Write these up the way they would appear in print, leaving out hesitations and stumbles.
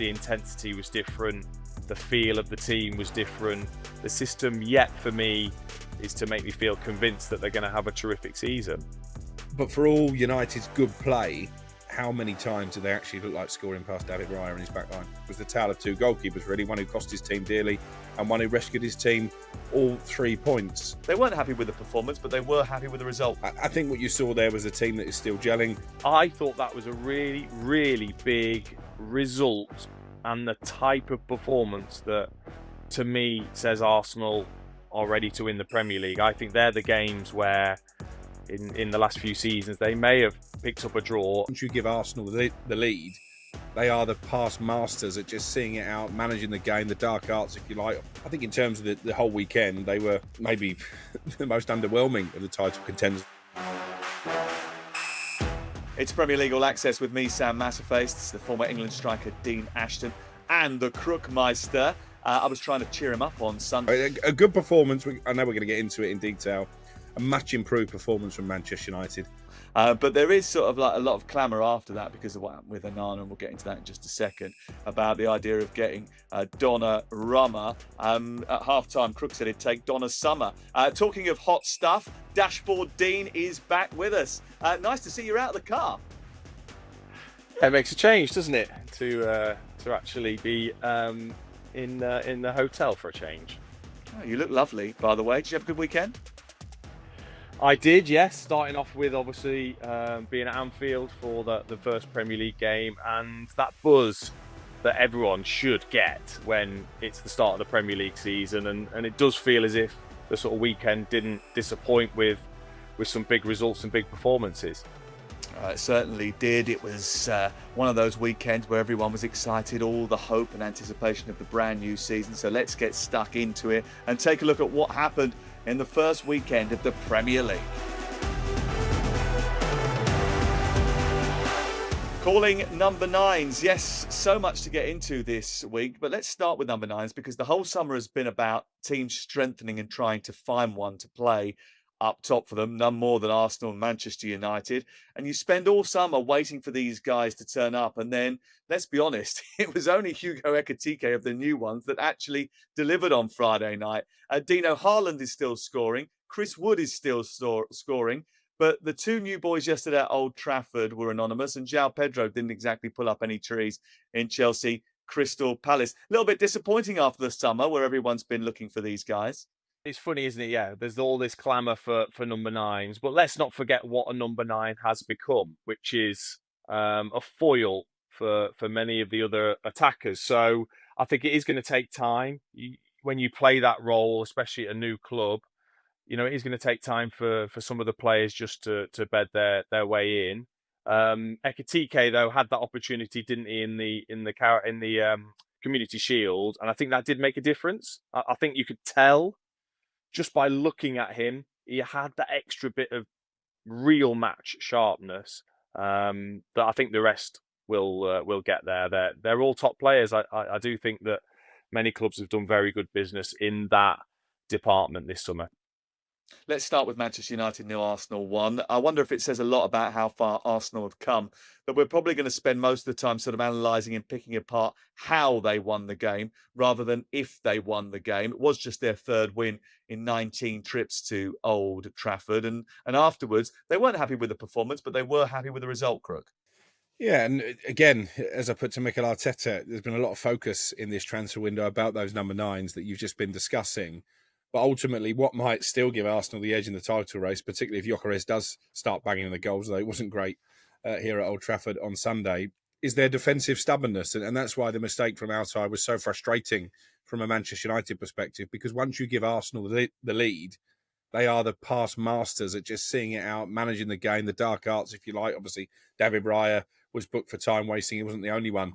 The intensity was different. The feel of the team was different. The system yet for me is to make me feel convinced that they're going to have a terrific season. But for all United's good play, how many times did they actually look like scoring past David Raya and his back line? It was the tale of two goalkeepers, really. One who cost his team dearly and one who rescued his team all 3 points. They weren't happy with the performance, but they were happy with the result. I think what you saw there was a team that is still gelling. I thought that was a really, really big result and the type of performance that, to me, says Arsenal are ready to win the Premier League. I think they're the games where, in the last few seasons, they may have picked up a draw. Once you give Arsenal the lead, they are the past masters at just seeing it out, managing the game, the dark arts, if you like. I think in terms of the whole weekend, they were maybe the most underwhelming of the title contenders. It's Premier League All Access with me, Sam Matterface. It's the former England striker Dean Ashton and the Crook Meister. I was trying to cheer him up on Sunday. A good performance. I know we're going to get into it in detail. A much improved performance from Manchester United. But there is sort of like a lot of clamour after that because of what happened with Onana, and we'll get into that in just a second, about the idea of getting Donnarumma. At half-time, Crook said it'd take Donna Summer. Talking of hot stuff, Dashboard Dean is back with us. Nice to see you out of the car. It makes a change, doesn't it, to actually be in the hotel for a change. Oh, you look lovely, by the way. Did you have a good weekend? I did, yes. Starting off with obviously being at Anfield for the first Premier League game, and that buzz that everyone should get when it's the start of the Premier League season, and it does feel as if the sort of weekend didn't disappoint with some big results and big performances. It certainly did. It was one of those weekends where everyone was excited, all the hope and anticipation of the brand new season. So let's get stuck into it and take a look at what happened in the first weekend of the Premier League. Calling number nines. Yes, so much to get into this week, but let's start with number nines because the whole summer has been about teams strengthening and trying to find one to play up top for them, none more than Arsenal and Manchester United. And you spend all summer waiting for these guys to turn up. And then, let's be honest, it was only Hugo Ekitike of the new ones that actually delivered on Friday night. Dino Haaland is still scoring. Chris Wood is still scoring. But the two new boys yesterday at Old Trafford were anonymous. And João Pedro didn't exactly pull up any trees in Chelsea Crystal Palace. A little bit disappointing after the summer where everyone's been looking for these guys. It's funny, isn't it? Yeah, there's all this clamour for number nines, but let's not forget what a number nine has become, which is a foil for many of the other attackers. So I think it is going to take time. When you play that role, especially at a new club, it is going to take time for some of the players just to bed their way in. Ekitike, though, had that opportunity, didn't he, in the Community Shield, and I think that did make a difference. I think you could tell. Just by looking at him, he had that extra bit of real match sharpness that I think the rest will get there. They're all top players. I do think that many clubs have done very good business in that department this summer. Let's start with Manchester United 0, Arsenal 1. I wonder if it says a lot about how far Arsenal have come, that we're probably going to spend most of the time sort of analysing and picking apart how they won the game rather than if they won the game. It was just their third win in 19 trips to Old Trafford. And afterwards, they weren't happy with the performance, but they were happy with the result, Crook. Yeah, and again, as I put to Mikel Arteta, there's been a lot of focus in this transfer window about those number nines that you've just been discussing. But ultimately, what might still give Arsenal the edge in the title race, particularly if Gyökeres does start banging the goals, though it wasn't great here at Old Trafford on Sunday, is their defensive stubbornness. And that's why the mistake from outside was so frustrating from a Manchester United perspective, because once you give Arsenal the lead, they are the past masters at just seeing it out, managing the game, the dark arts, if you like. Obviously, David Raya was booked for time wasting. He wasn't the only one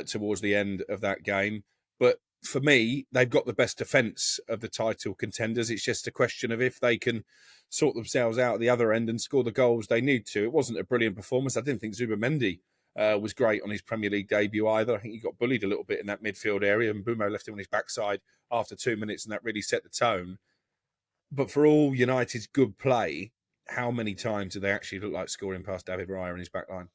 towards the end of that game. But for me, they've got the best defence of the title contenders. It's just a question of if they can sort themselves out at the other end and score the goals they need to. It wasn't a brilliant performance. I didn't think Zubimendi was great on his Premier League debut either. I think he got bullied a little bit in that midfield area, and Bumo left him on his backside after 2 minutes, and that really set the tone. But for all United's good play, how many times did they actually look like scoring past David Raya and his back line?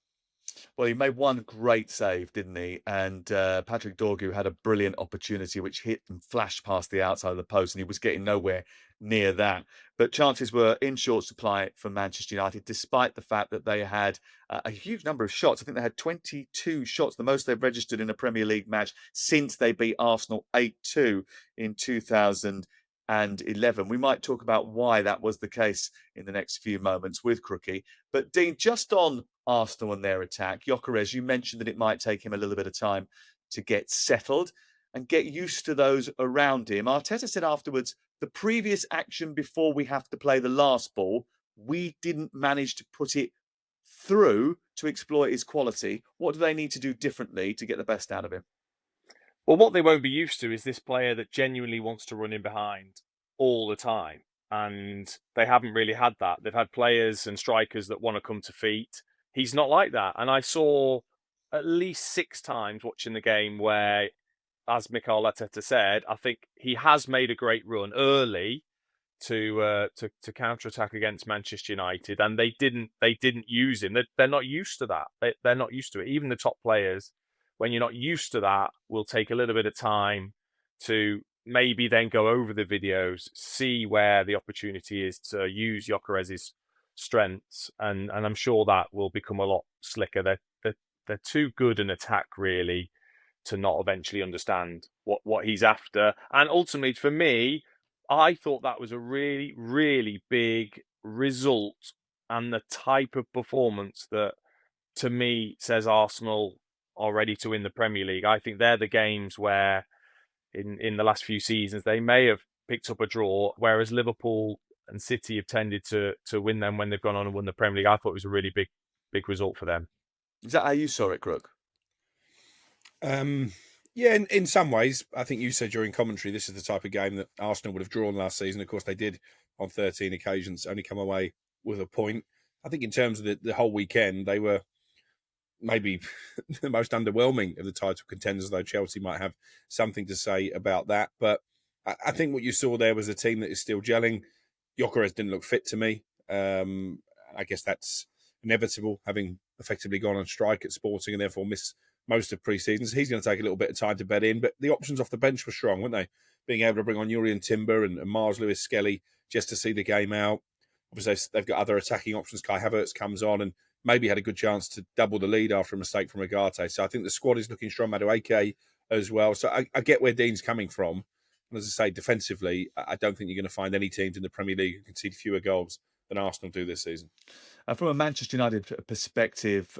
Well, he made one great save, didn't he? And Patrick Dorgu had a brilliant opportunity which hit and flashed past the outside of the post, and he was getting nowhere near that. But chances were in short supply for Manchester United, despite the fact that they had a huge number of shots. I think they had 22 shots, the most they've registered in a Premier League match since they beat Arsenal 8-2 in 2011. We might talk about why that was the case in the next few moments with Crookie. But Dean, just on Arsenal and their attack, Gyökeres, you mentioned that it might take him a little bit of time to get settled and get used to those around him. Arteta said afterwards, the previous action before we have to play the last ball, we didn't manage to put it through to exploit his quality. What do they need to do differently to get the best out of him? Well, what they won't be used to is this player that genuinely wants to run in behind all the time. And they haven't really had that. They've had players and strikers that want to come to feet. He's not like that. And I saw at least 6 times watching the game where, as Mikel Arteta said, I think he has made a great run early to counter attack against Manchester United, and they didn't use him. They're not used to that. They're not used to it. Even the top players, when you're not used to that, will take a little bit of time to maybe then go over the videos, see where the opportunity is to use Gyökeres's strengths, and I'm sure that will become a lot slicker. They're too good an attack really to not eventually understand what he's after. And ultimately, for me, I thought that was a really, really big result and the type of performance that, to me, says Arsenal are ready to win the Premier League. I think they're the games where, in the last few seasons, they may have picked up a draw, whereas Liverpool and City have tended to win them when they've gone on and won the Premier League. I thought it was a really big result for them. Is that how you saw it, Crook? Yeah, in some ways, I think you said during commentary, this is the type of game that Arsenal would have drawn last season. Of course, they did on 13 occasions, only come away with a point. I think in terms of the whole weekend, they were maybe the most underwhelming of the title contenders, though Chelsea might have something to say about that. But I think what you saw there was a team that is still gelling. Gyökeres didn't look fit to me. I guess that's inevitable, having effectively gone on strike at Sporting and therefore missed most of pre-season. So he's going to take a little bit of time to bed in. But the options off the bench were strong, weren't they? Being able to bring on Jurriën Timber and Mars Lewis Skelly just to see the game out. Obviously, they've got other attacking options. Kai Havertz comes on and maybe had a good chance to double the lead after a mistake from Agate. So I think the squad is looking strong. Madueke as well. So I get where Dean's coming from. And as I say, defensively, I don't think you're going to find any teams in the Premier League who concede fewer goals than Arsenal do this season. From a Manchester United perspective,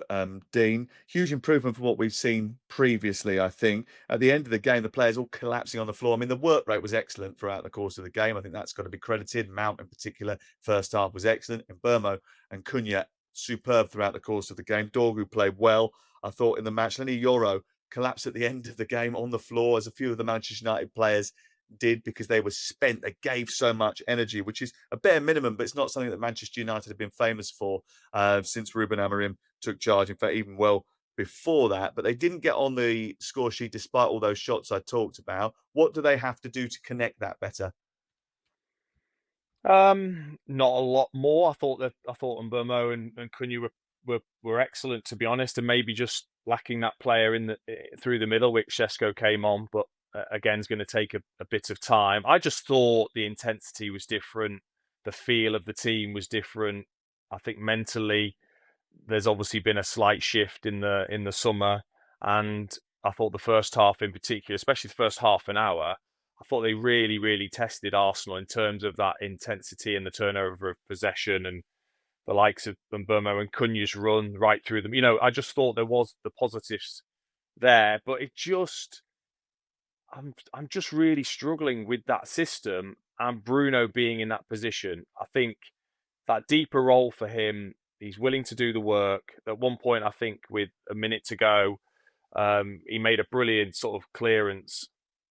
Dean, huge improvement from what we've seen previously, I think. At the end of the game, the players all collapsing on the floor. I mean, the work rate was excellent throughout the course of the game. I think that's got to be credited. Mount, in particular, first half was excellent. And Burmo and Cunha, superb throughout the course of the game. Dorgu played well, I thought, in the match. Lenny Yoro collapsed at the end of the game on the floor, as a few of the Manchester United players did, because they were spent. They gave so much energy, which is a bare minimum, but it's not something that Manchester United have been famous for since Ruben Amorim took charge. In fact, even well before that. But they didn't get on the score sheet despite all those shots I talked about. What do they have to do to connect that better? Not a lot more. I thought Mbeumo and Cunha were excellent, to be honest, and maybe just lacking that player in the through the middle, which Shesko came on, but again is going to take a bit of time. I just thought the intensity was different, the feel of the team was different. I think mentally, there's obviously been a slight shift in the summer, and I thought the first half in particular, especially the first half an hour, I thought they really, really tested Arsenal in terms of that intensity and the turnover of possession and the likes of Mbeumo and Cunha's run right through them. I just thought there was the positives there, but I'm just really struggling with that system and Bruno being in that position. I think that deeper role for him, he's willing to do the work. At one point, I think with a minute to go, he made a brilliant sort of clearance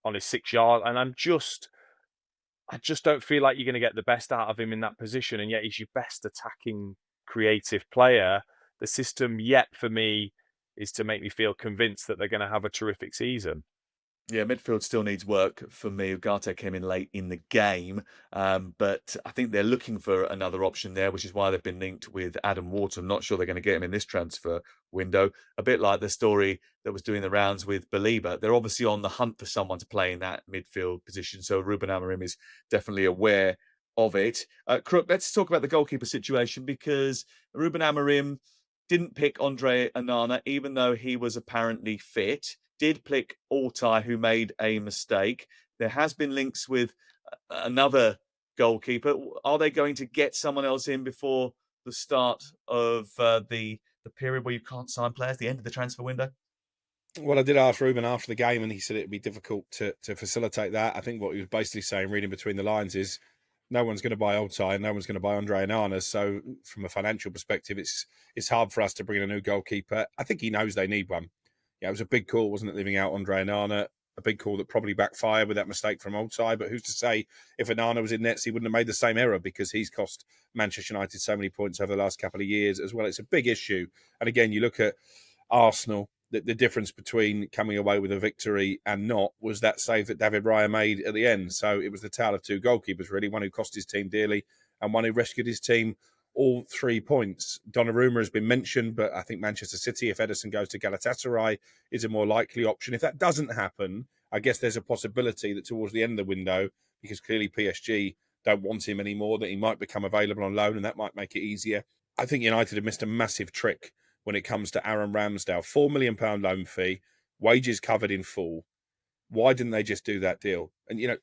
on his 6 yard, and I just don't feel like you're going to get the best out of him in that position, and yet he's your best attacking creative player. The system yet for me is to make me feel convinced that they're going to have a terrific season. Yeah, midfield still needs work for me. Ugarte came in late in the game, but I think they're looking for another option there, which is why they've been linked with Adam Wharton. I'm not sure they're going to get him in this transfer window. A bit like the story that was doing the rounds with Belieber. They're obviously on the hunt for someone to play in that midfield position, so Ruben Amorim is definitely aware of it. Crook, let's talk about the goalkeeper situation because Ruben Amorim didn't pick Andre Anana, even though he was apparently fit. Did pick Altai, who made a mistake. There has been links with another goalkeeper. Are they going to get someone else in before the start of the period where you can't sign players, the end of the transfer window? Well, I did ask Ruben after the game, and he said it'd be difficult to facilitate that. I think what he was basically saying, reading between the lines, is no one's going to buy Altai and no one's going to buy Andre Onana. So, from a financial perspective, it's hard for us to bring in a new goalkeeper. I think he knows they need one. Yeah, it was a big call, wasn't it, leaving out Andre Onana? A big call that probably backfired with that mistake from Altai. But who's to say if Onana was in nets, he wouldn't have made the same error because he's cost Manchester United so many points over the last couple of years as well. It's a big issue. And again, you look at Arsenal, the difference between coming away with a victory and not was that save that David Raya made at the end. So it was the tale of two goalkeepers, really, one who cost his team dearly and one who rescued his team all 3 points. Donnarumma has been mentioned, but I think Manchester City, if Ederson goes to Galatasaray, is a more likely option. If that doesn't happen, I guess there's a possibility that towards the end of the window, because clearly PSG don't want him anymore, that he might become available on loan and that might make it easier. I think United have missed a massive trick when it comes to Aaron Ramsdale. £4 million loan fee, wages covered in full. Why didn't they just do that deal? And,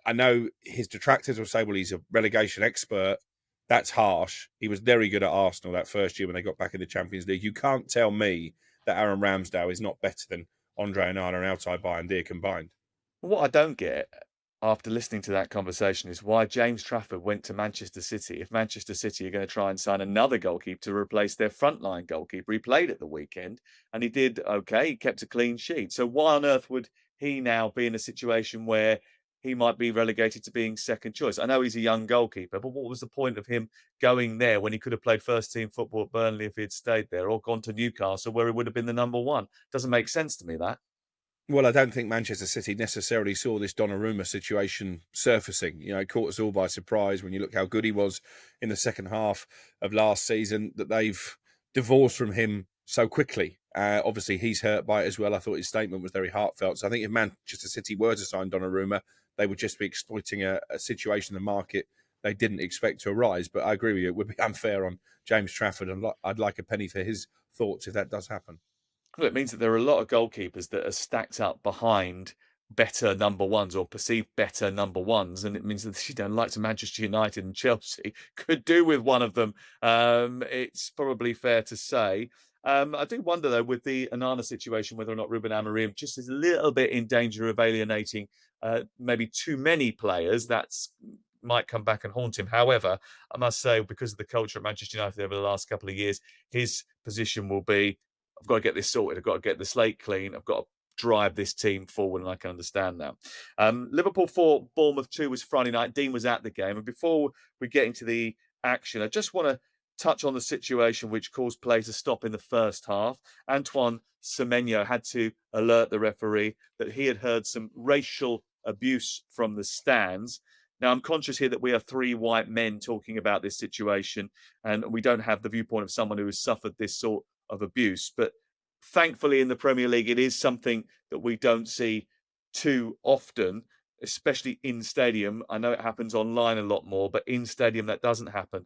I know his detractors will say, well, he's a relegation expert. That's harsh. He was very good at Arsenal that first year when they got back in the Champions League. You can't tell me that Aaron Ramsdale is not better than Andre Onana and Altai Bayindir combined. What I don't get after listening to that conversation is why James Trafford went to Manchester City. If Manchester City are going to try and sign another goalkeeper to replace their frontline goalkeeper, he played at the weekend and he did okay. He kept a clean sheet. So why on earth would he now be in a situation where he might be relegated to being second choice? I know he's a young goalkeeper, but what was the point of him going there when he could have played first team football at Burnley if he had stayed there or gone to Newcastle where he would have been the number one? Doesn't make sense to me, that. Well, I don't think Manchester City necessarily saw this Donnarumma situation surfacing. It caught us all by surprise when you look how good he was in the second half of last season, that they've divorced from him so quickly. Obviously, he's hurt by it as well. I thought his statement was very heartfelt. So I think if Manchester City were to sign Donnarumma, they would just be exploiting a situation in the market they didn't expect to arise. But I agree with you, it would be unfair on James Trafford, and I'd like a penny for his thoughts if that does happen. Well, it means that there are a lot of goalkeepers that are stacked up behind better number ones or perceived better number ones, and it means that likes Manchester United and Chelsea could do with one of them. It's probably fair to say. I do wonder though, with the Anana situation, whether or not Ruben Amorim just is a little bit in danger of alienating maybe too many players. That's might come back and haunt him. However, I must say, because of the culture at Manchester United over the last couple of years, his position will be, I've got to get this sorted. I've got to get the slate clean. I've got to drive this team forward, and I can understand that. Liverpool 4, Bournemouth 2 was Friday night. Dean was at the game. And before we get into the action, I just want to touch on the situation which caused play to stop in the first half. Antoine Semenyo had to alert the referee that he had heard some racial abuse from the stands. Now, I'm conscious here that we are three white men talking about this situation, and we don't have the viewpoint of someone who has suffered this sort of abuse. But thankfully, in the Premier League, it is something that we don't see too often, especially in stadium. I know it happens online a lot more, but in stadium, that doesn't happen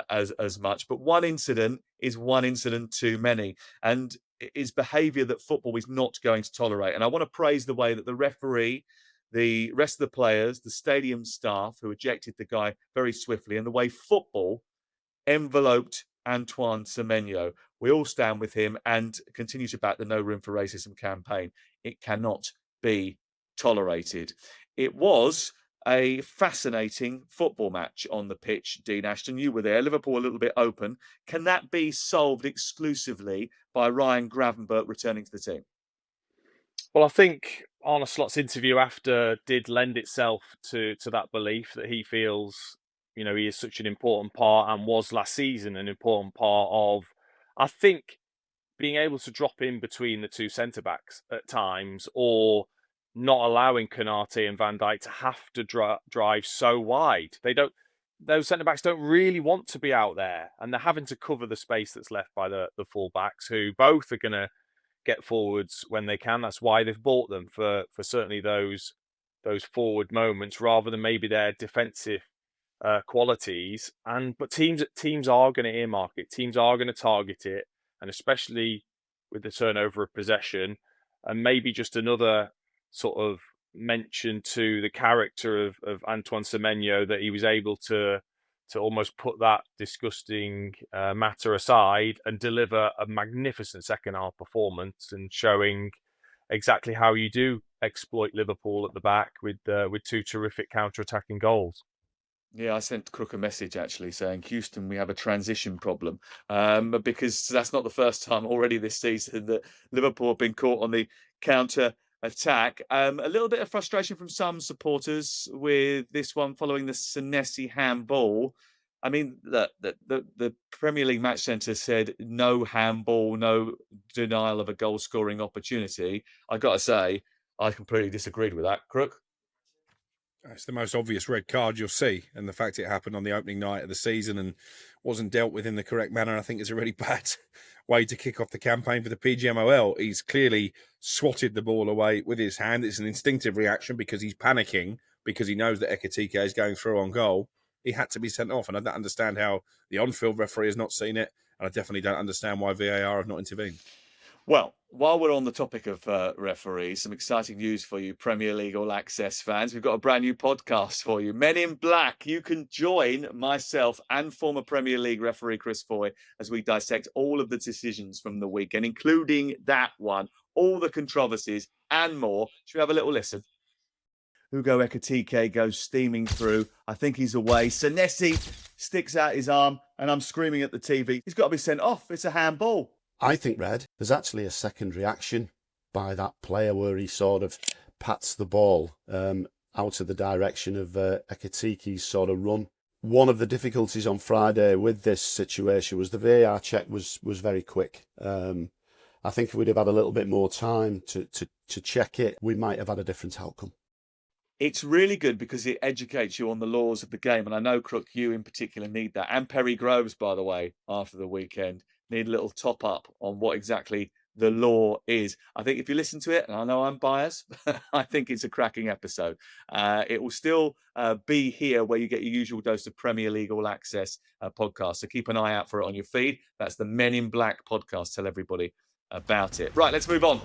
as much. But one incident is one incident too many, and it is behaviour that football is not going to tolerate. And I want to praise the way that the referee, the rest of the players, the stadium staff who ejected the guy very swiftly, and the way football enveloped Antoine Semenyo. We all stand with him and continue to back the No Room for Racism campaign. It cannot be tolerated. It was a fascinating football match on the pitch, Dean Ashton. You were there. Liverpool a little bit open. Can that be solved exclusively by Ryan Gravenberch returning to the team? Well, I think Arne Slot's interview after did lend itself to that belief that he feels, he is such an important part and was last season an important part of, I think, being able to drop in between the two centre backs at times, or not allowing Konate and Van Dijk to have to drive so wide. Those centre backs don't really want to be out there, and they're having to cover the space that's left by the full backs, who both are going to get forwards when they can. That's why they've bought them, for certainly those forward moments, rather than maybe their defensive qualities. But teams are going to earmark it. Teams are going to target it, and especially with the turnover of possession, and maybe just another sort of mention to the character of Antoine Semenyo, that he was able to almost put that disgusting matter aside and deliver a magnificent second half performance, and showing exactly how you do exploit Liverpool at the back with two terrific counter-attacking goals. Yeah, I sent Crook a message actually saying, Houston, we have a transition problem, because that's not the first time already this season that Liverpool have been caught on the counter attack. A little bit of frustration from some supporters with this one following the Senesi handball. I mean, the Premier League Match Centre said no handball, no denial of a goal scoring opportunity. I got to say, I completely disagreed with that. Crook? It's the most obvious red card you'll see, and the fact it happened on the opening night of the season and wasn't dealt with in the correct manner, I think, is a really bad way to kick off the campaign for the PGMOL. He's clearly swatted the ball away with his hand. It's an instinctive reaction because he's panicking, because he knows that Ekitike is going through on goal. He had to be sent off, and I don't understand how the on-field referee has not seen it, and I definitely don't understand why VAR have not intervened. Well, while we're on the topic of referees, some exciting news for you Premier League All Access fans. We've got a brand new podcast for you, Men in Black. You can join myself and former Premier League referee Chris Foy as we dissect all of the decisions from the weekend, including that one, all the controversies and more. Should we have a little listen? Hugo Ekitike goes steaming through. I think he's away. Senesi sticks out his arm, and I'm screaming at the TV. He's got to be sent off. It's a handball. I think, Red, there's actually a second reaction by that player where he sort of pats the ball out of the direction of Ekitike's sort of run. One of the difficulties on Friday with this situation was the VAR check was very quick. I think if we'd have had a little bit more time to check it, we might have had a different outcome. It's really good because it educates you on the laws of the game. And I know, Crook, you in particular need that. And Perry Groves, by the way, after the weekend, need a little top up on what exactly the law is. I think if you listen to it, and I know I'm biased, I think it's a cracking episode. It will still be here where you get your usual dose of Premier League All Access podcast. So keep an eye out for it on your feed. That's the Men in Black podcast. Tell everybody about it. Right, let's move on.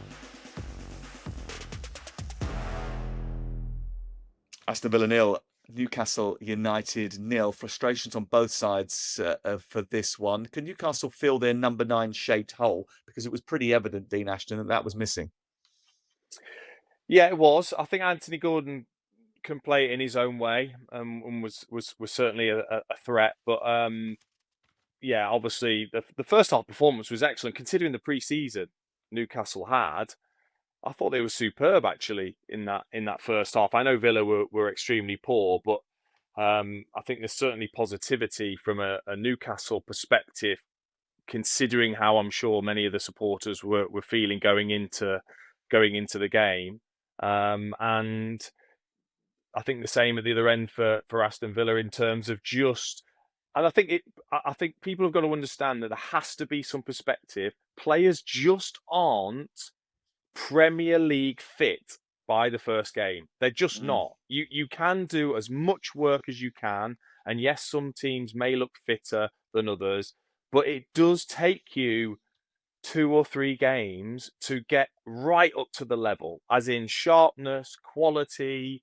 Aston Villa 0, Newcastle United 0. Frustrations on both sides for this one. Can Newcastle fill their number 9 shaped hole? Because it was pretty evident, Dean Ashton, that was missing. Yeah, it was. I think Anthony Gordon can play it in his own way, and was certainly a threat. But yeah, obviously the first half performance was excellent considering the pre-season Newcastle had. I thought they were superb actually in that first half. I know Villa were extremely poor, but I think there's certainly positivity from a Newcastle perspective, considering how I'm sure many of the supporters were feeling going into the game. And I think the same at the other end for Aston Villa in terms of just. And I think people have got to understand that there has to be some perspective. Players just aren't Premier League fit by the first game. They're just not. You can do as much work as you can, and yes, some teams may look fitter than others, but it does take you 2 or 3 games to get right up to the level, as in sharpness, quality,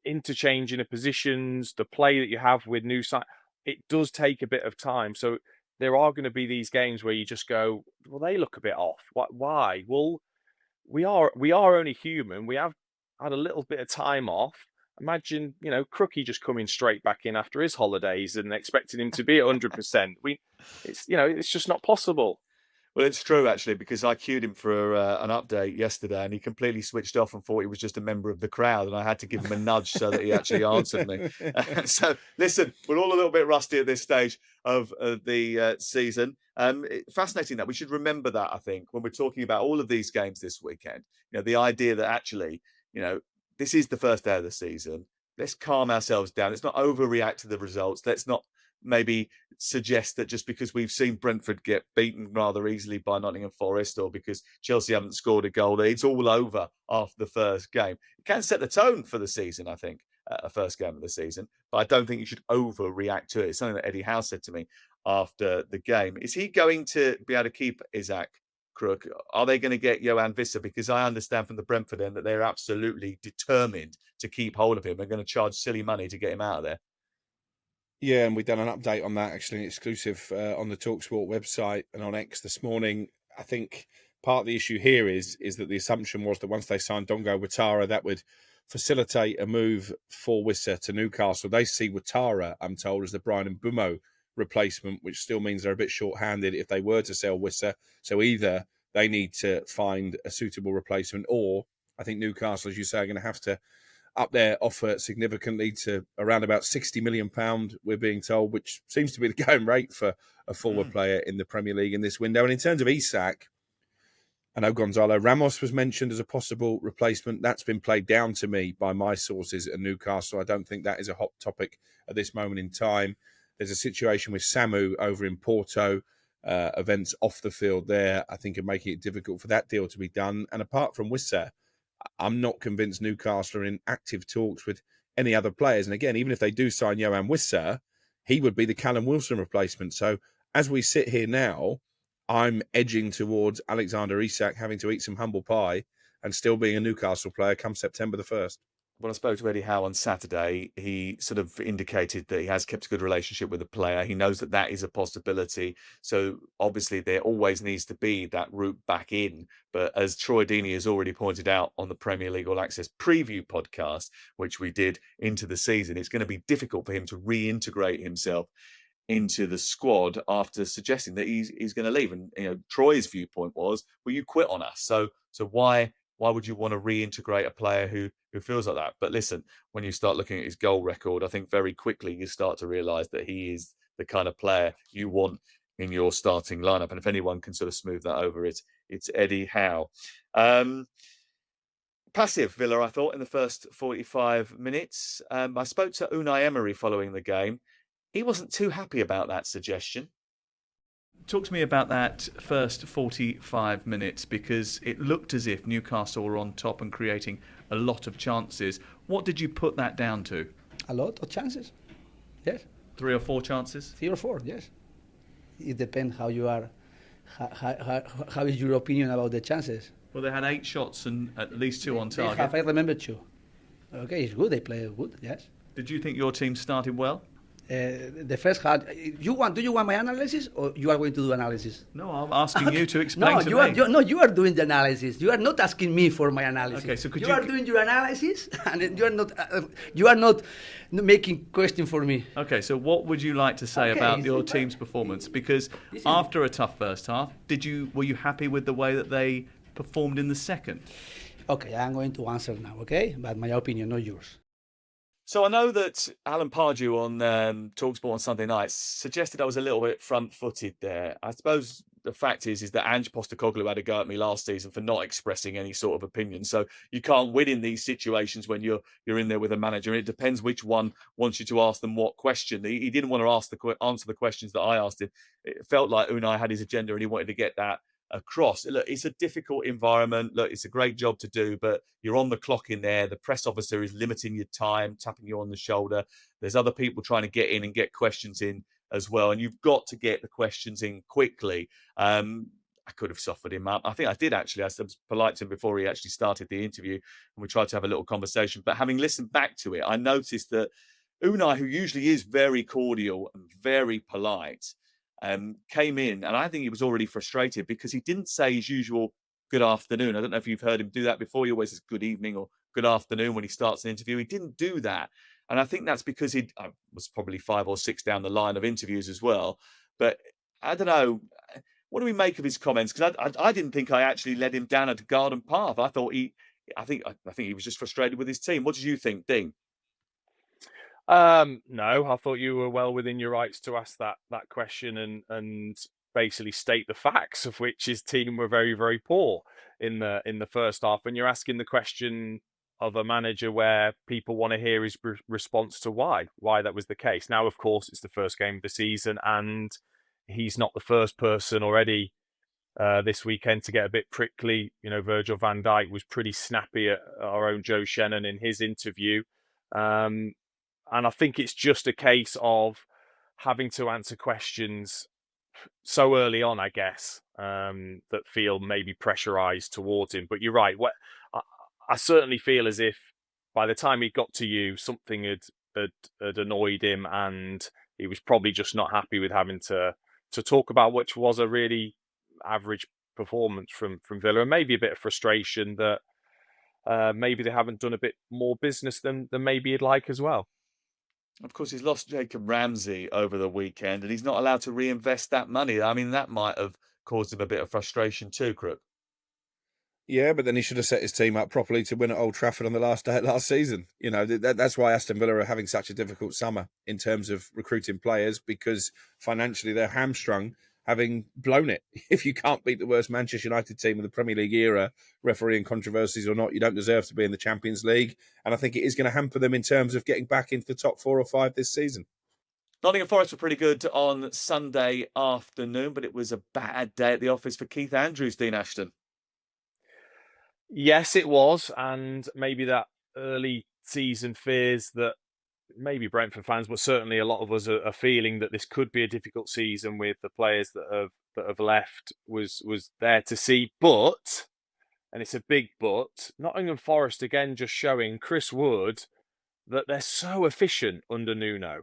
interchanging of positions, the play that you have with new side. It does take a bit of time. So there are going to be these games where you just go, well, they look a bit off. Why? Well, we are only human. We have had a little bit of time off. Imagine, Crookie just coming straight back in after his holidays and expecting him to be at 100%. It's just not possible. Well, it's true actually, because I queued him for an update yesterday, and he completely switched off and thought he was just a member of the crowd, and I had to give him a nudge so that he actually answered me. So, listen, we're all a little bit rusty at this stage of the season. Fascinating that we should remember that. I think when we're talking about all of these games this weekend, the idea that actually, this is the first day of the season. Let's calm ourselves down. Let's not overreact to the results. Let's not maybe suggest that just because we've seen Brentford get beaten rather easily by Nottingham Forest, or because Chelsea haven't scored a goal, that it's all over after the first game. It can set the tone for the season, I think, a first game of the season, but I don't think you should overreact to it. It's something that Eddie Howe said to me after the game. Is he going to be able to keep Isaac Crook? Are they going to get Johan Visser? Because I understand from the Brentford end that they're absolutely determined to keep hold of him. They're going to charge silly money to get him out of there. Yeah, and we've done an update on that, actually, an exclusive on the talkSPORT website and on X this morning. I think part of the issue here is that the assumption was that once they signed Dongo Ouattara, that would facilitate a move for Wissa to Newcastle. They see Ouattara, I'm told, as the Brian Mbeumo replacement, which still means they're a bit short-handed if they were to sell Wissa. So either they need to find a suitable replacement, or I think Newcastle, as you say, are going to have to up their offer significantly to around about £60 million, we're being told, which seems to be the going rate for a forward player in the Premier League in this window. And in terms of Isak, I know Gonzalo Ramos was mentioned as a possible replacement. That's been played down to me by my sources at Newcastle. I don't think that is a hot topic at this moment in time. There's a situation with Samu over in Porto. Events off the field there, I think, are making it difficult for that deal to be done. And apart from Wissa, I'm not convinced Newcastle are in active talks with any other players. And again, even if they do sign Johan Wissa, he would be the Callum Wilson replacement. So as we sit here now, I'm edging towards Alexander Isak having to eat some humble pie and still being a Newcastle player come September the 1st. When I spoke to Eddie Howe on Saturday, he sort of indicated that he has kept a good relationship with the player. He knows that that is a possibility. So obviously there always needs to be that route back in. But as Troy Deeney has already pointed out on the Premier League All Access preview podcast, which we did into the season, it's going to be difficult for him to reintegrate himself into the squad after suggesting that he's going to leave. And Troy's viewpoint was, well, you quit on us. So why would you want to reintegrate a player who feels like that? But listen, when you start looking at his goal record, I think very quickly you start to realise that he is the kind of player you want in your starting lineup. And if anyone can sort of smooth that over, it's Eddie Howe. Passive Villa, I thought, in the first 45 minutes. I spoke to Unai Emery following the game. He wasn't too happy about that suggestion. Talk to me about that first 45 minutes, because it looked as if Newcastle were on top and creating a lot of chances. What did you put that down to? A lot of chances, yes. 3 or 4 chances? 3 or 4, yes. It depends how you are, how is your opinion about the chances. Well, they had 8 shots and at least 2 on target. I remember 2. Okay, it's good, they play good, yes. Did you think your team started well? The first half. Do you want my analysis, or you are going to do analysis? No, I'm asking you to explain to me. You are doing the analysis. You are not asking me for my analysis. Okay, so you are doing your analysis, and you are not making question for me. Okay, so what would you like to say about your team's performance? Because after a tough first half, were you happy with the way that they performed in the second? Okay, I'm going to answer now. Okay, but my opinion, not yours. So I know that Alan Pardew on talkSPORT on Sunday night suggested I was a little bit front-footed there. I suppose the fact is that Ange Postecoglou had a go at me last season for not expressing any sort of opinion. So you can't win in these situations when you're in there with a manager. And it depends which one wants you to ask them what question. He didn't want to answer the questions that I asked him. It felt like Unai had his agenda and he wanted to get that across. Look, it's a difficult environment. Look, it's a great job to do, but you're on the clock in there. The press officer is limiting your time, tapping you on the shoulder. There's other people trying to get in and get questions in as well, and you've got to get the questions in quickly. I could have softened him up. I think I did, actually. I was polite to him before he actually started the interview, and we tried to have a little conversation. But having listened back to it, I noticed that Unai, who usually is very cordial and very polite, came in, and I think he was already frustrated because he didn't say his usual good afternoon. I don't know if you've heard him do that before. He always says good evening or good afternoon when he starts an interview. He didn't do that. And I think that's because he was probably 5 or 6 down the line of interviews as well. But I don't know. What do we make of his comments? Because I didn't think I actually led him down a garden path. I think he was just frustrated with his team. What did you think, Dean? No, I thought you were well within your rights to ask that question and basically state the facts, of which his team were very, very poor in the first half. And you're asking the question of a manager where people want to hear his response to why that was the case. Now, of course, it's the first game of the season, and he's not the first person already this weekend to get a bit prickly. You know, Virgil van Dijk was pretty snappy at our own Joe Shannon in his interview. And I think it's just a case of having to answer questions so early on, I guess, that feel maybe pressurized towards him. But you're right. I certainly feel as if by the time he got to you, something had annoyed him, and he was probably just not happy with having to talk about, which was a really average performance from Villa, and maybe a bit of frustration that maybe they haven't done a bit more business than maybe he'd like as well. Of course, he's lost Jacob Ramsey over the weekend, and he's not allowed to reinvest that money. I mean, that might have caused him a bit of frustration too, Crook. Yeah, but then he should have set his team up properly to win at Old Trafford on the last day of last season. You know, that's why Aston Villa are having such a difficult summer in terms of recruiting players, because financially they're hamstrung, having blown it. If you can't beat the worst Manchester United team of the Premier League era, refereeing controversies or not, you don't deserve to be in the Champions League. And I think it is going to hamper them in terms of getting back into the top 4 or 5 this season. Nottingham Forest were pretty good on Sunday afternoon, but it was a bad day at the office for Keith Andrews, Dean Ashton. Yes, it was, and maybe that early season fears that maybe Brentford fans, but certainly a lot of us are feeling that this could be a difficult season with the players that have left was there to see. But, and it's a big but, Nottingham Forest again just showing Chris Wood that they're so efficient under Nuno.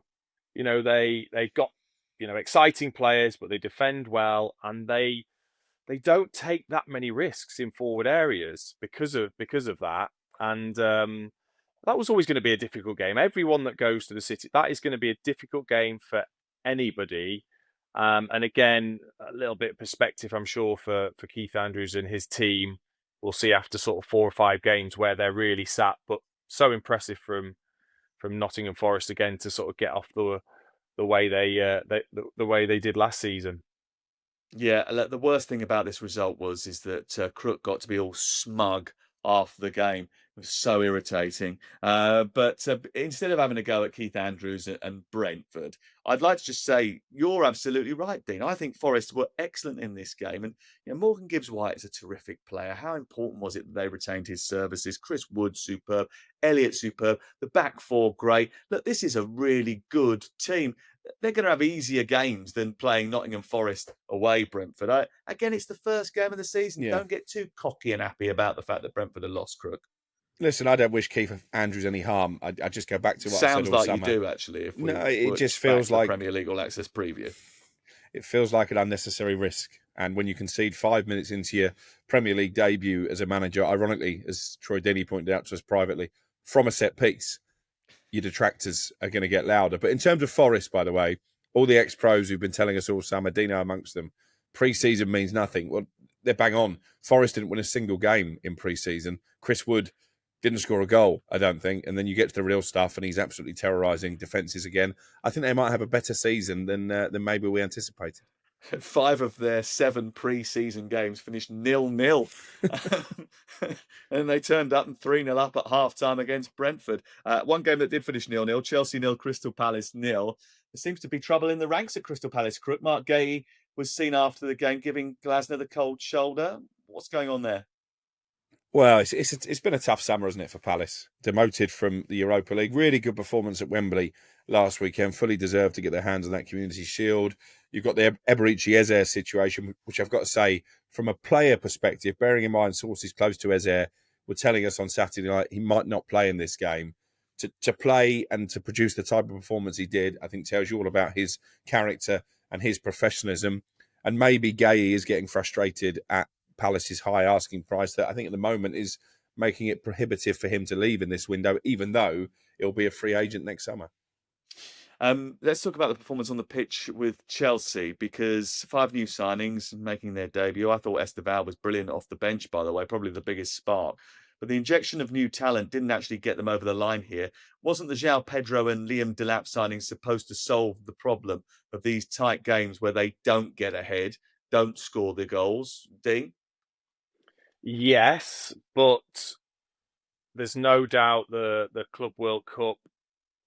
You know, they've got, you know, exciting players, but they defend well, and they don't take that many risks in forward areas because of that. And that was always going to be a difficult game. Everyone that goes to the City, that is going to be a difficult game for anybody. And again, a little bit of perspective, I'm sure, for Keith Andrews and his team. We'll see after sort of 4 or 5 games where they're really sat. But so impressive from Nottingham Forest again to sort of get off the way the way they did last season. Yeah, the worst thing about this result is that Crook got to be all smug after the game. It was so irritating. But instead of having a go at Keith Andrews and Brentford, I'd like to just say you're absolutely right, Dean. I think Forest were excellent in this game. And you know, Morgan Gibbs-White is a terrific player. How important was it that they retained his services? Chris Wood, superb. Elliott, superb. The back four, great. Look, this is a really good team. They're going to have easier games than playing Nottingham Forest away, Brentford. Again, it's the first game of the season. Yeah. Don't get too cocky and happy about the fact that Brentford are lost, Crook. Listen, I don't wish Keith Andrews any harm. I just go back to what I said Sounds all like summer. you do, actually. If we it just feels like Premier League All Access preview. It feels like an unnecessary risk. And when you concede 5 minutes into your Premier League debut as a manager, ironically, as Troy Deeney pointed out to us privately, from a set piece, your detractors are going to get louder. But in terms of Forest, by the way, all the ex-pros who've been telling us all summer, Dino amongst them, pre-season means nothing. Well, they're bang on. Forest didn't win a single game in pre-season. Chris Wood didn't score a goal, I don't think. And then you get to the real stuff, and he's absolutely terrorising defences again. I think they might have a better season than maybe we anticipated. 5 of their 7 pre-season games finished 0-0. And they turned up and 3-0 up at half-time against Brentford. One game that did finish 0-0, Chelsea 0, Crystal Palace 0. There seems to be trouble in the ranks at Crystal Palace. Crook, Mark Gahey was seen after the game giving Glasner the cold shoulder. What's going on there? Well, it's been a tough summer, hasn't it, for Palace? Demoted from the Europa League. Really good performance at Wembley last weekend. Fully deserved to get their hands on that Community Shield. You've got the Eberici Eze situation, which I've got to say, from a player perspective, bearing in mind sources close to Eze were telling us on Saturday night he might not play in this game. To play and to produce the type of performance he did, I think tells you all about his character and his professionalism. And maybe Gahey is getting frustrated at Palace's high asking price that I think at the moment is making it prohibitive for him to leave in this window, even though he'll be a free agent next summer. Let's talk about the performance on the pitch with Chelsea, because 5 new signings making their debut. I thought Esteval was brilliant off the bench, by the way, probably the biggest spark. But the injection of new talent didn't actually get them over the line here. Wasn't the João Pedro and Liam Delap signings supposed to solve the problem of these tight games where they don't get ahead, don't score the goals, Dean? Yes, but there's no doubt the Club World Cup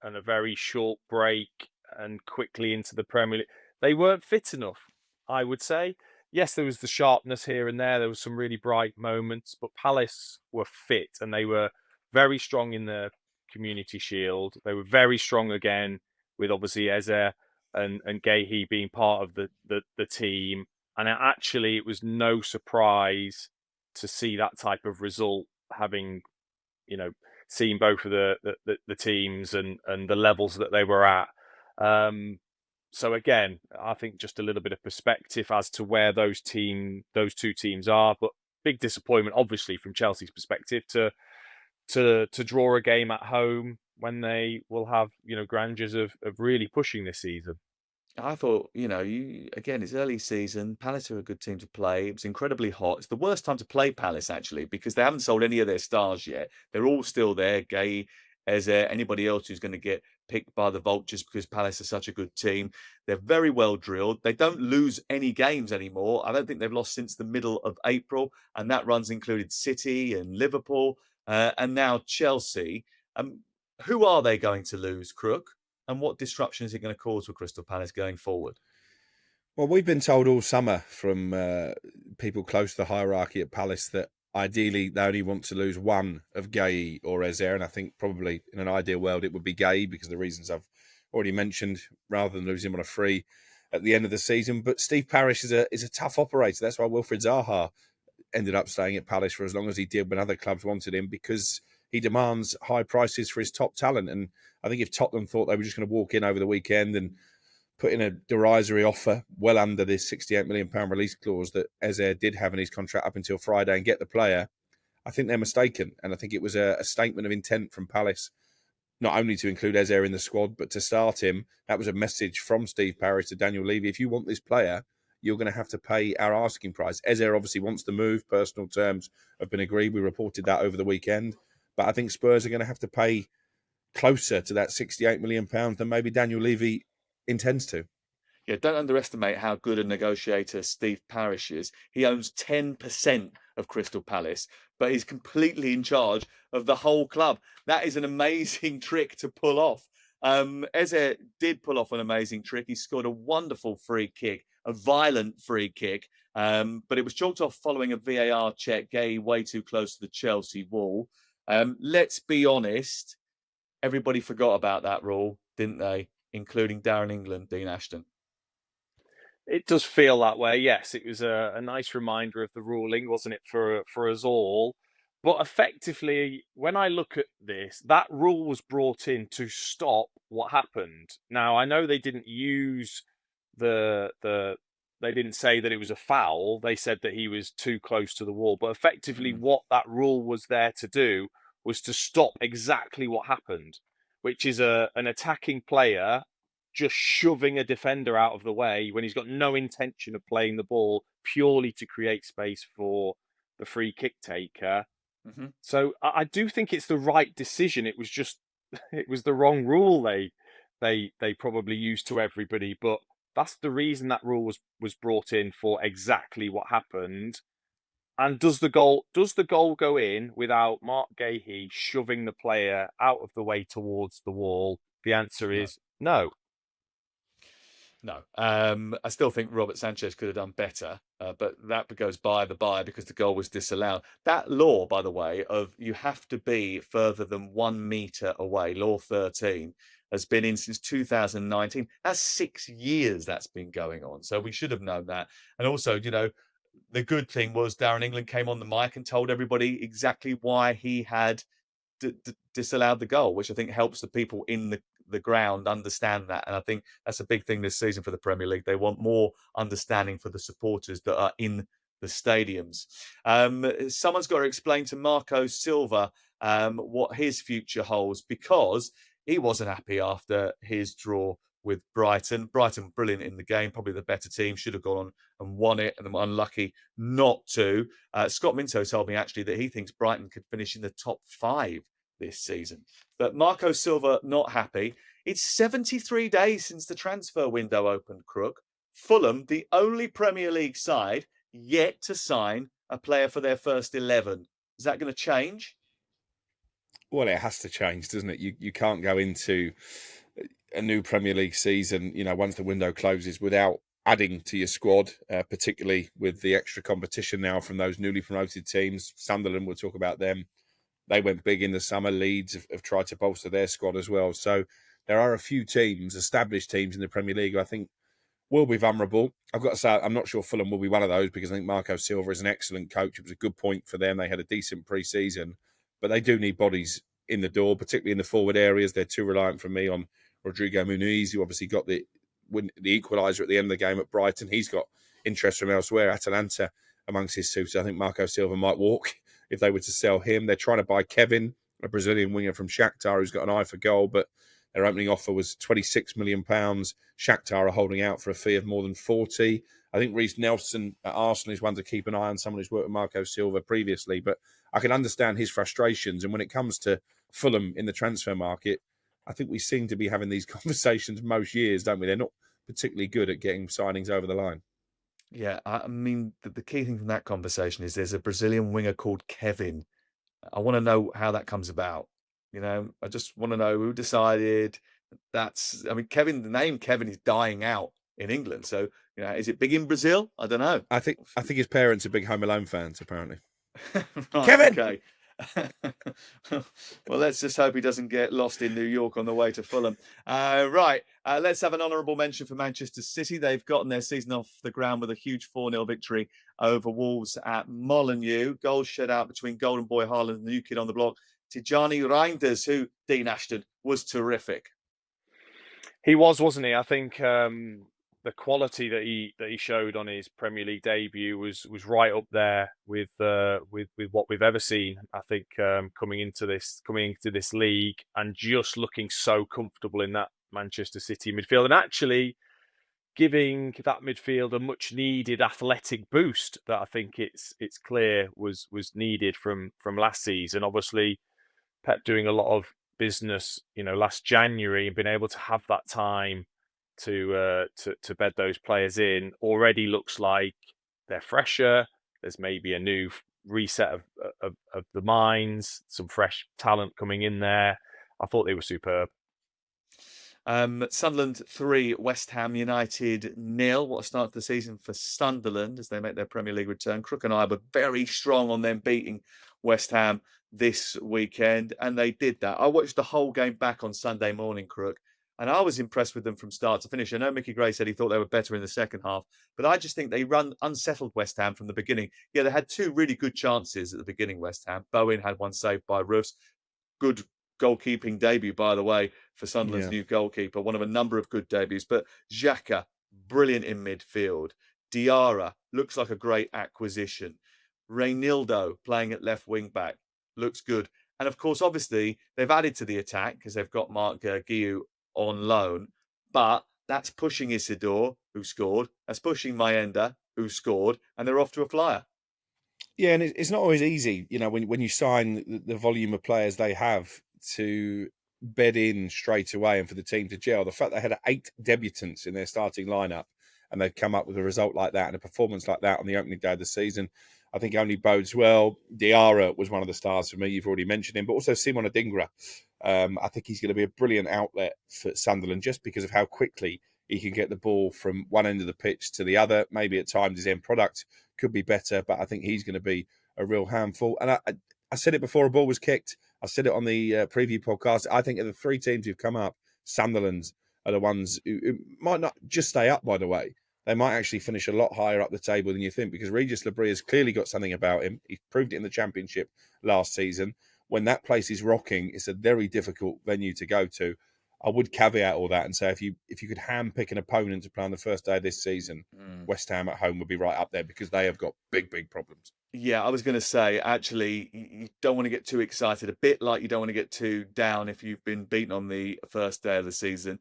and a very short break and quickly into the Premier League, they weren't fit enough, I would say. Yes, there was the sharpness here and there. There was some really bright moments, but Palace were fit and they were very strong in the Community Shield. They were very strong again with obviously Eze and Gahey being part of the team. And it was no surprise to see that type of result, having, seen both of the teams and the levels that they were at. So again, I think just a little bit of perspective as to where those two teams are, but big disappointment, obviously, from Chelsea's perspective to draw a game at home when they will have grandeurs of really pushing this season. I thought, again, it's early season. Palace are a good team to play. It was incredibly hot. It's the worst time to play Palace, actually, because they haven't sold any of their stars yet. They're all still there. Gay, Eze, anybody else who's going to get picked by the vultures because Palace are such a good team. They're very well drilled. They don't lose any games anymore. I don't think they've lost since the middle of April, and that run's included City and Liverpool, and now Chelsea. Who are they going to lose, Crook? And what disruption is it going to cause for Crystal Palace going forward? Well, we've been told all summer from people close to the hierarchy at Palace that ideally they only want to lose one of Gay or Eze, and I think probably in an ideal world it would be Gay because of the reasons I've already mentioned, rather than losing him on a free at the end of the season. But Steve Parish is a tough operator. That's why Wilfried Zaha ended up staying at Palace for as long as he did when other clubs wanted him, because he demands high prices for his top talent. And I think if Tottenham thought they were just going to walk in over the weekend and put in a derisory offer well under this £68 million release clause that Eze did have in his contract up until Friday and get the player, I think they're mistaken. And I think it was a statement of intent from Palace, not only to include Eze in the squad, but to start him. That was a message from Steve Parish to Daniel Levy. If you want this player, you're going to have to pay our asking price. Eze obviously wants to move. Personal terms have been agreed. We reported that over the weekend. But I think Spurs are going to have to pay closer to that £68 million than maybe Daniel Levy intends to. Yeah, don't underestimate how good a negotiator Steve Parish is. He owns 10% of Crystal Palace, but he's completely in charge of the whole club. That is an amazing trick to pull off. Eze did pull off an amazing trick. He scored a wonderful free kick, a violent free kick, but it was chalked off following a VAR check. Gay way too close to the Chelsea wall. Let's be honest, everybody forgot about that rule, didn't they? Including Darren England, Dean Ashton. It does feel that way. Yes, it was a nice reminder of the ruling, wasn't it, for us all? But effectively, when I look at this, that rule was brought in to stop what happened. Now, I know they didn't use they didn't say that it was a foul. They said that he was too close to the wall. But effectively, what that rule was there to do was to stop exactly what happened, which is an attacking player just shoving a defender out of the way when he's got no intention of playing the ball, purely to create space for the free kick taker. Mm-hmm. So I do think it's the right decision. It was just it was the wrong rule they probably used to everybody, but that's the reason that rule was brought in, for exactly what happened. And does the goal go in without Mark Gahey shoving the player out of the way towards the wall? The answer is no. No. I still think Robert Sanchez could have done better, but that goes by the by because the goal was disallowed. That law, by the way, of you have to be further than 1 metre away, law 13, has been in since 2019. That's 6 years that's been going on. So we should have known that. And also, the good thing was Darren England came on the mic and told everybody exactly why he had disallowed the goal, which I think helps the people in the ground understand that. And I think that's a big thing this season for the Premier League. They want more understanding for the supporters that are in the stadiums. Someone's got to explain to Marco Silva what his future holds, because he wasn't happy after his draw with Brighton. Brighton, brilliant in the game, probably the better team, should have gone on and won it, and were unlucky not to. Scott Minto told me actually that he thinks Brighton could finish in the top 5 this season. But Marco Silva not happy. It's 73 days since the transfer window opened, Crook. Fulham, the only Premier League side yet to sign a player for their first 11. Is that going to change? Well, it has to change, doesn't it? You can't go into a new Premier League season, once the window closes, without adding to your squad, particularly with the extra competition now from those newly promoted teams. Sunderland, we'll talk about them. They went big in the summer. Leeds have tried to bolster their squad as well. So there are a few teams, established teams in the Premier League, who I think will be vulnerable. I've got to say, I'm not sure Fulham will be one of those, because I think Marco Silva is an excellent coach. It was a good point for them. They had a decent pre-season, but they do need bodies in the door, particularly in the forward areas. They're too reliant for me on Rodrigo Muniz, who obviously got the equaliser at the end of the game at Brighton. He's got interest from elsewhere, Atalanta amongst his suitors. I think Marco Silva might walk if they were to sell him. They're trying to buy Kevin, a Brazilian winger from Shakhtar who's got an eye for goal, but their opening offer was £26 million. Shakhtar are holding out for a fee of more than 40. I think Reece Nelson at Arsenal is one to keep an eye on, someone who's worked with Marco Silva previously. But I can understand his frustrations. And when it comes to Fulham in the transfer market, I think we seem to be having these conversations most years, don't we? They're not particularly good at getting signings over the line. Yeah, I mean, the key thing from that conversation is there's a Brazilian winger called Kevin. I want to know how that comes about. I just want to know who decided. Kevin, the name Kevin is dying out in England. So, is it big in Brazil? I don't know. I think his parents are big Home Alone fans, apparently. Right, Kevin! Okay. Well, let's just hope he doesn't get lost in New York on the way to Fulham. Let's have an honourable mention for Manchester City. They've gotten their season off the ground with a huge 4-0 victory over Wolves at Molineux. Goals shed out between Golden Boy Haaland and the new kid on the block, Tijani Reinders, who, Dean Ashton, was terrific. He was, wasn't he? I think the quality that he showed on his Premier League debut was right up there with what we've ever seen. I think coming into this league, and just looking so comfortable in that Manchester City midfield, and actually giving that midfield a much needed athletic boost that I think it's clear was needed from last season. Obviously, Pep doing a lot of business, last January, and being able to have that time to bed those players in already looks like they're fresher. There's maybe a new reset of the minds, some fresh talent coming in there. I thought they were superb. Sunderland 3, West Ham United 0. What a start to the season for Sunderland as they make their Premier League return. Crook and I were very strong on them beating West Ham this weekend, and they did that. I watched the whole game back on Sunday morning, Crook, and I was impressed with them from start to finish. I know Mickey Gray said he thought they were better in the second half, but I just think they unsettled West Ham from the beginning. Yeah, they had 2 really good chances at the beginning, West Ham. Bowen had one saved by Roofs. Good goalkeeping debut, by the way, for Sunderland's new goalkeeper. One of a number of good debuts. But Xhaka, brilliant in midfield. Diarra looks like a great acquisition. Reynildo playing at left wing back looks good. And of course, obviously, they've added to the attack because they've got Mark Guiu on loan. But that's pushing Isidore, who scored. That's pushing Mayenda, who scored. And they're off to a flyer. Yeah, and it's not always easy, when you sign the volume of players they have, to bed in straight away and for the team to gel. The fact they had 8 debutants in their starting lineup and they've come up with a result like that and a performance like that on the opening day of the season, I think only bodes well. Diarra was one of the stars for me. You've already mentioned him, but also Simon Adingra. I think he's going to be a brilliant outlet for Sunderland just because of how quickly he can get the ball from one end of the pitch to the other. Maybe at times his end product could be better, but I think he's going to be a real handful. And I said it before a ball was kicked. I said it on the preview podcast. I think of the 3 teams who've come up, Sunderland are the ones who might not just stay up, by the way. They might actually finish a lot higher up the table than you think, because Regis Labrie has clearly got something about him. He proved it in the Championship last season. When that place is rocking, it's a very difficult venue to go to. I would caveat all that and say if you could handpick an opponent to play on the first day of this season, West Ham at home would be right up there because they have got big problems. Yeah, I was going to say, actually, you don't want to get too excited. A bit like you don't want to get too down if you've been beaten on the first day of the season.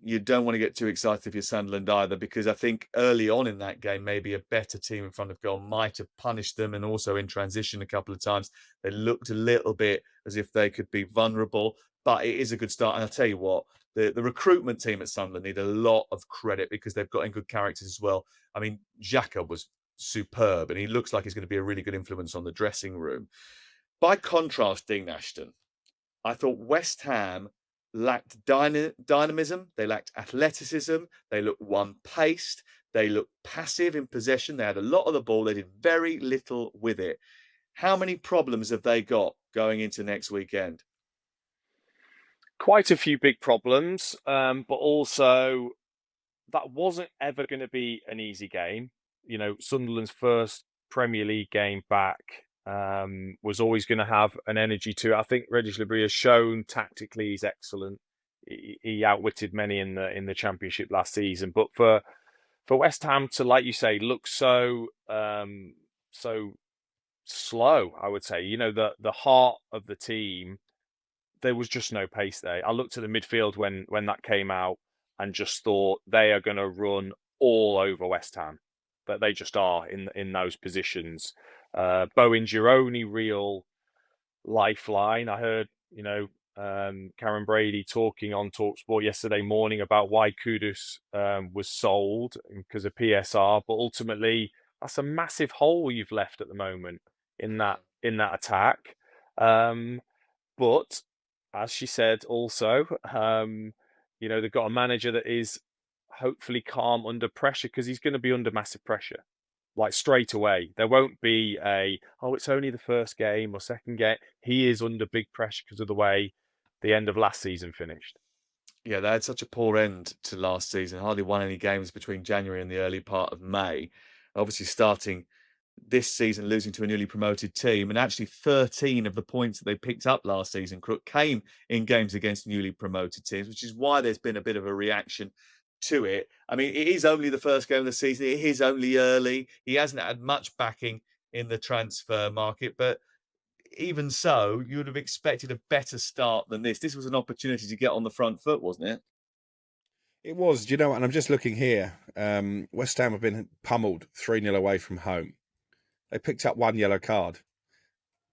You don't want to get too excited if you're Sunderland either, because I think early on in that game, maybe a better team in front of goal might have punished them, and also in transition a couple of times, they looked a little bit as if they could be vulnerable. But it is a good start, and I'll tell you what, the recruitment team at Sunderland need a lot of credit because they've got in good characters as well. I mean, Xhaka was superb, and he looks like he's going to be a really good influence on the dressing room. By contrast, Dean Ashton, I thought West Ham lacked dynamism, they lacked athleticism, they looked one-paced, they looked passive in possession, they had a lot of the ball, they did very little with it. How many problems have they got going into next weekend? Quite a few big problems, but also that wasn't ever going to be an easy game. You know, Sunderland's first Premier League game back was always going to have an energy to it. I think Regis Labrie has shown tactically he's excellent. He outwitted many in the Championship last season, but for West Ham to, like you say, look so slow, I would say. You know, the heart of the team, there was just no pace there. I looked at the midfield when that came out and just thought they are going to run all over West Ham. But they just are in those positions. Bowen's your only real lifeline. I heard, Karen Brady talking on talkSPORT yesterday morning about why Kudus was sold because of PSR, but ultimately that's a massive hole you've left at the moment in that attack. But as she said, also, they've got a manager that is hopefully calm under pressure because he's going to be under massive pressure. Like straight away, there won't be it's only the first game or second game. He is under big pressure because of the way the end of last season finished. Yeah, they had such a poor end to last season, hardly won any games between January and the early part of May. Obviously, starting this season losing to a newly promoted team, and actually 13 of the points that they picked up last season, Crook, came in games against newly promoted teams, which is why there's been a bit of a reaction to it. I mean, it is only the first game of the season. It is only early. He hasn't had much backing in the transfer market, but even so, you would have expected a better start than this. This was an opportunity to get on the front foot, wasn't it? It was, do you know, and I'm just looking here. West Ham have been pummeled 3-0 away from home. They picked up one yellow card.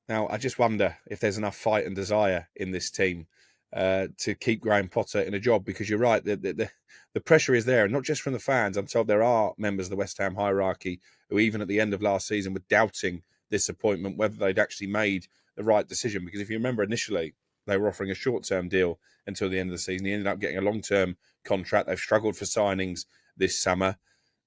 Now, I just wonder if there's enough fight and desire in this team to keep Graham Potter in a job, because you're right, the pressure is there, and not just from the fans. I'm told there are members of the West Ham hierarchy who, even at the end of last season, were doubting this appointment, whether they'd actually made the right decision. Because if you remember, initially, they were offering a short-term deal until the end of the season. He ended up getting a long-term contract. They've struggled for signings this summer.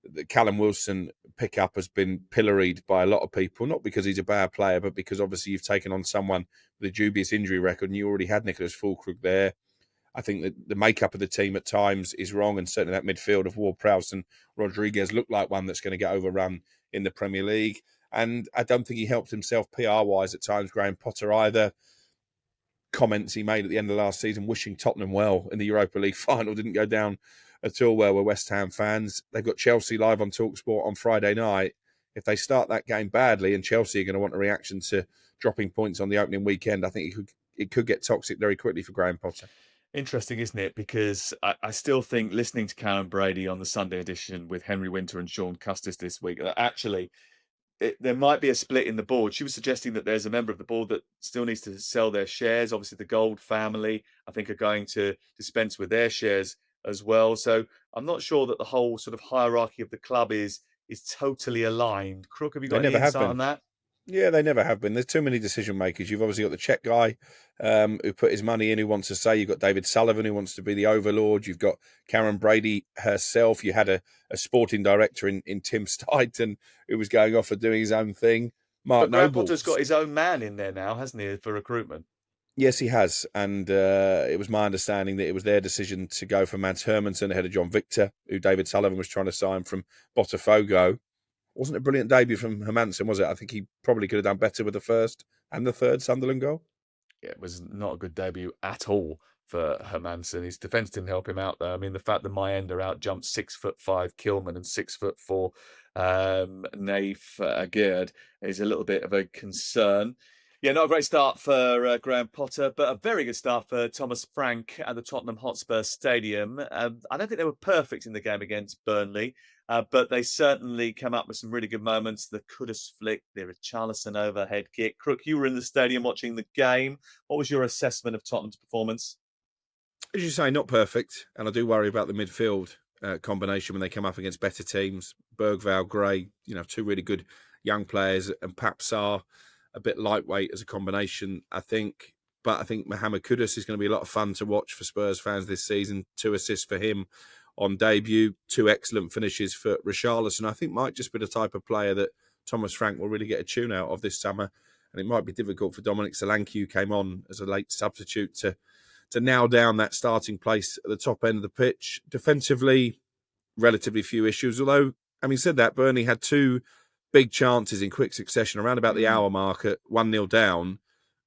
The Callum Wilson pickup has been pilloried by a lot of people, not because he's a bad player, but because obviously you've taken on someone with a dubious injury record, and you already had Nicholas Fulkrug there. I think that the makeup of the team at times is wrong, and certainly that midfield of Ward-Prowse and Rodriguez look like one that's going to get overrun in the Premier League. And I don't think he helped himself PR-wise at times, Graham Potter, either. Comments he made at the end of last season wishing Tottenham well in the Europa League final didn't go down at all well with West Ham fans. They've got Chelsea live on talkSPORT on Friday night. If they start that game badly, and Chelsea are going to want a reaction to dropping points on the opening weekend, I think it could get toxic very quickly for Graham Potter. Interesting, isn't it? Because I still think, listening to Karen Brady on the Sunday edition with Henry Winter and Sean Custis this week, that actually there might be a split in the board. She was suggesting that there's a member of the board that still needs to sell their shares. Obviously, the Gold family, I think, are going to dispense with their shares as well. So I'm not sure that the whole sort of hierarchy of the club is totally aligned. Crook, have you got any insight on that? Yeah, they never have been. There's too many decision makers. You've obviously got the Czech guy who put his money in, who wants to say. You've got David Sullivan, who wants to be the overlord. You've got Karen Brady herself. You had a sporting director in Tim Steidten who was going off and doing his own thing. Mark But Graham Noble. Potter's got his own man in there now, hasn't he, for recruitment? Yes, he has. And it was my understanding that it was their decision to go for Mads Hermansen ahead of John Victor, who David Sullivan was trying to sign from Botafogo. Wasn't a brilliant debut from Hermansen, was it? I think he probably could have done better with the first and the third Sunderland goal. Yeah, it was not a good debut at all for Hermansen. His defence didn't help him out, though. I mean, the fact that Mayender out-jumped 6'5" Kilman and 6'4" Naif Agird is a little bit of a concern. Yeah, not a great start for Graham Potter, but a very good start for Thomas Frank at the Tottenham Hotspur Stadium. I don't think they were perfect in the game against Burnley, but they certainly come up with some really good moments. The Kudus flick, the Richarlison overhead kick. Crook, you were in the stadium watching the game. What was your assessment of Tottenham's performance? As you say, not perfect, and I do worry about the midfield combination when they come up against better teams. Bergvall, Gray, two really good young players, and Papsar, a bit lightweight as a combination, I think. But I think Mohamed Kudus is going to be a lot of fun to watch for Spurs fans this season. 2 assists for him on debut, 2 excellent finishes for Richarlison. I think might just be the type of player that Thomas Frank will really get a tune out of this summer. And it might be difficult for Dominic Solanke, who came on as a late substitute, to nail down that starting place at the top end of the pitch. Defensively, relatively few issues. Although, having said that, Burnley had 2 big chances in quick succession around about the hour mark at 1-0 down.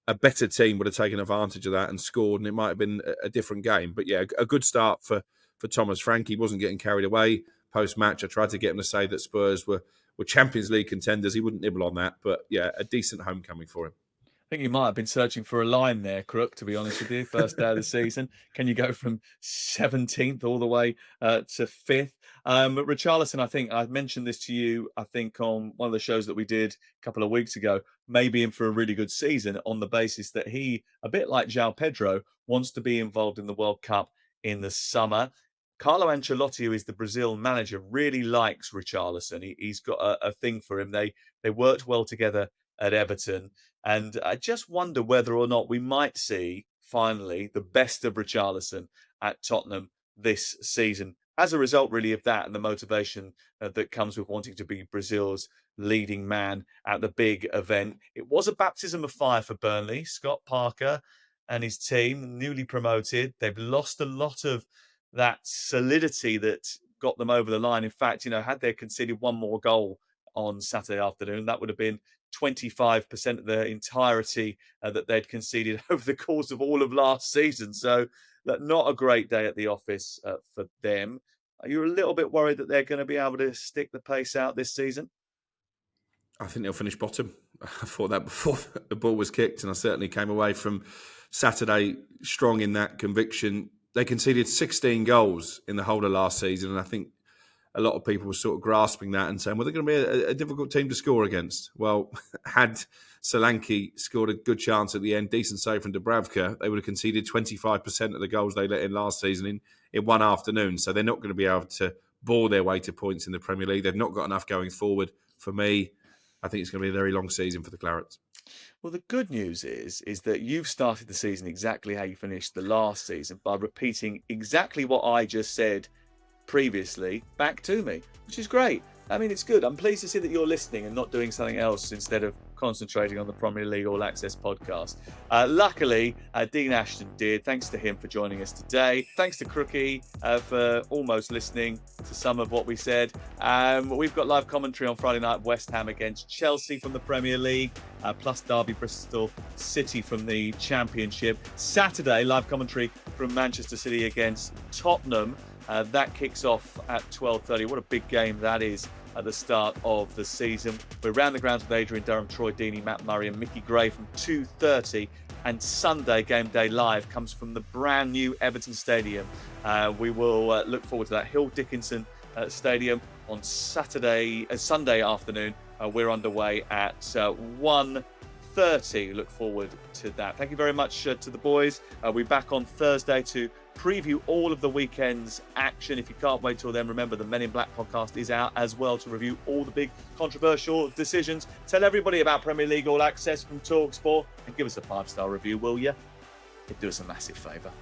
A better team would have taken advantage of that and scored, and it might have been a different game. But yeah, a good start for Thomas Frank. He wasn't getting carried away. Post-match, I tried to get him to say that Spurs were Champions League contenders. He wouldn't nibble on that. But yeah, a decent homecoming for him. I think you might have been searching for a line there, Crook, to be honest with you. First day of the season. Can you go from 17th all the way to 5th? Richarlison, I think, I mentioned this to you, I think, on one of the shows that we did a couple of weeks ago, maybe in for a really good season on the basis that he, a bit like João Pedro, wants to be involved in the World Cup in the summer. Carlo Ancelotti, who is the Brazil manager, really likes Richarlison. He's got a thing for him. They worked well together at Everton. And I just wonder whether or not we might see, finally, the best of Richarlison at Tottenham this season. As a result, really, of that and the motivation that comes with wanting to be Brazil's leading man at the big event. It was a baptism of fire for Burnley. Scott Parker and his team, newly promoted. They've lost a lot of that solidity that got them over the line. In fact, had they conceded one more goal on Saturday afternoon, that would have been 25% of the entirety that they'd conceded over the course of all of last season. So not a great day at the office for them. Are you a little bit worried that they're going to be able to stick the pace out this season? I think they'll finish bottom. I thought that before the ball was kicked, and I certainly came away from Saturday strong in that conviction. They conceded 16 goals in the whole of last season, and I think a lot of people were sort of grasping that and saying, well, they're going to be a difficult team to score against. Well, had Solanke scored a good chance at the end, decent save from Dubravka, they would have conceded 25% of the goals they let in last season in one afternoon. So they're not going to be able to bore their way to points in the Premier League. They've not got enough going forward. For me, I think it's going to be a very long season for the Clarets. Well, the good news is that you've started the season exactly how you finished the last season by repeating exactly what I just said previously back to me, which is great. I mean, it's good. I'm pleased to see that you're listening and not doing something else instead of concentrating on the Premier League All Access podcast. Luckily, Dean Ashton did. Thanks to him for joining us today. Thanks to Crookie for almost listening to some of what we said. We've got live commentary on Friday night, West Ham against Chelsea from the Premier League, plus Derby Bristol City from the Championship. Saturday, live commentary from Manchester City against Tottenham. That kicks off at 12:30. What a big game that is at the start of the season. We're round the grounds with Adrian Durham, Troy Deeney, Matt Murray and Mickey Gray from 2:30. And Sunday Game Day Live comes from the brand new Everton Stadium. We will look forward to that. Hill Dickinson Stadium on Sunday afternoon. We're underway at 1:30. Look forward to that. Thank you very much to the boys. We're back on Thursday to preview all of the weekend's action. If you can't wait till then, remember the Men in Black podcast is out as well to review all the big controversial decisions. Tell everybody about Premier League All Access from talkSPORT and give us a 5-star review, will you? It'd do us a massive favour.